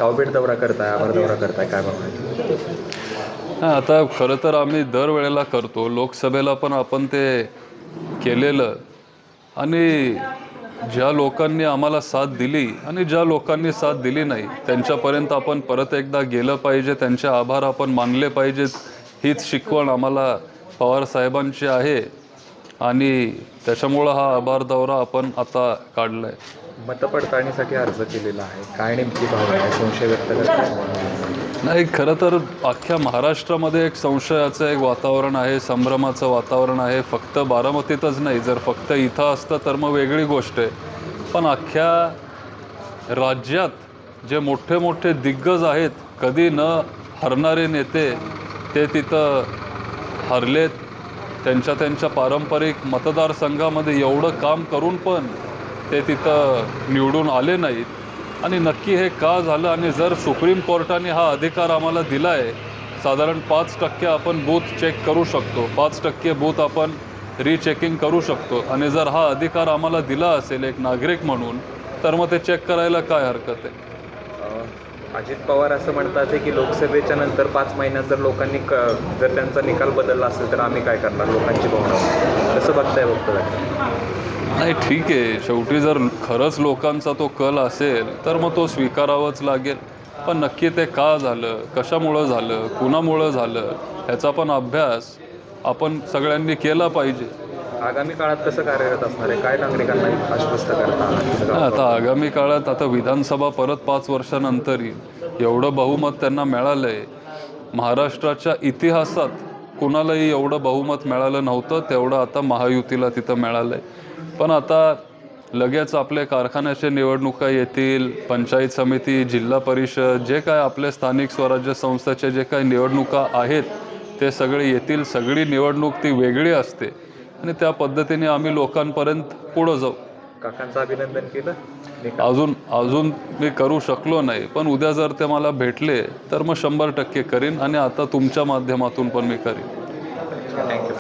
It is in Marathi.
गावभेट दौरा करताय, आभार दौरा करताय, काय भावना आहे? हां, आता खरं तर आम्ही दरवेळेला करतो. लोकसभेला पण आपण ते केलेलं आणि ज्या लोकांनी आम्हाला साथ दिली आणि ज्या लोकांनी साथ दिली नाही त्यांच्यापर्यंत आपण परत एकदा गेलं पाहिजे, त्यांचे आभार आपण मानले पाहिजेत. हीच शिकवण आम्हाला पवार साहेबांची आहे आणि त्याच्यामुळं हा आभार दौरा आपण आता काढला आहे. मतपडताळणीसाठी अर्ज केलेला आहे, काय नेमकी भावना आहे, संशय व्यक्त करताय? नाही, खरं तर अख्ख्या महाराष्ट्रामध्ये एक संशयाचं एक वातावरण आहे, संभ्रमाचं वातावरण आहे. फक्त बारामतीतच नाही, जर फक्त इथं असतं तर मग वेगळी गोष्ट आहे. पण अख्ख्या राज्यात जे मोठे मोठे दिग्गज आहेत, कधी न हरणारे नेते, ते तिथं हरलेत. त्यांच्या पारंपरिक मतदारसंघामध्ये एवढं काम करून पण ते तिथं निवडून आले नाहीत. आणि नक्की हे का झालं? आणि जर सुप्रीम कोर्टाने हा अधिकार आम्हाला दिला आहे, साधारण 5% आपण बूथ चेक करू शकतो, 5% बूथ आपण रीचेकिंग करू शकतो, आणि जर हा अधिकार आम्हाला दिला असेल एक नागरिक म्हणून, तर मग ते चेक करायला काय हरकत आहे? अजित पवार असं म्हणतात की लोकसभेच्या नंतर 5 महिन्यात जर लोकांनी जर त्यांचा निकाल बदलला असेल तर आम्ही काय करणार, लोकांची भावना कसं बघताय नाही, ठीक आहे, शेवटी जर खरंच लोकांचा तो कल असेल तर मग तो स्वीकारावाच लागेल. पण नक्की ते का झालं, कशामुळं झालं, कुणामुळं झालं, ह्याचा पण अभ्यास आपण सगळ्यांनी केला पाहिजे. आगामी काळात कसं कार्यरत असणार आहे, काय नागरिकांना आश्वस्त करता? आता आगामी काळात आता विधानसभा परत 5 वर्षानंतर येईल. एवढं बहुमत त्यांना मिळालं आहे. महाराष्ट्राच्या इतिहासात कुणालाही एवढं बहुमत मिळालं नव्हतं तेवढं आता महायुतीला तिथं मिळालं आहे. पण आता लगेच आपले कारखान्याच्या निवडणुका येतील, पंचायत समिती, जिल्हा परिषद, जे काय आपले स्थानिक स्वराज्य संस्थेचे जे काही निवडणुका आहेत ते सगळे येतील. सगळी निवडणूक ती वेगळी असते आणि त्या पद्धतीने आम्ही लोकांपर्यंत पुढं जाऊ. काकांचं अभिनंदन केलं? अजून मी करू शकलो नाही, पण उद्या जर ते मला भेटले तर मग 100% करीन, आणि आता तुमच्या माध्यमातून पण मी करीन. थँक्यू.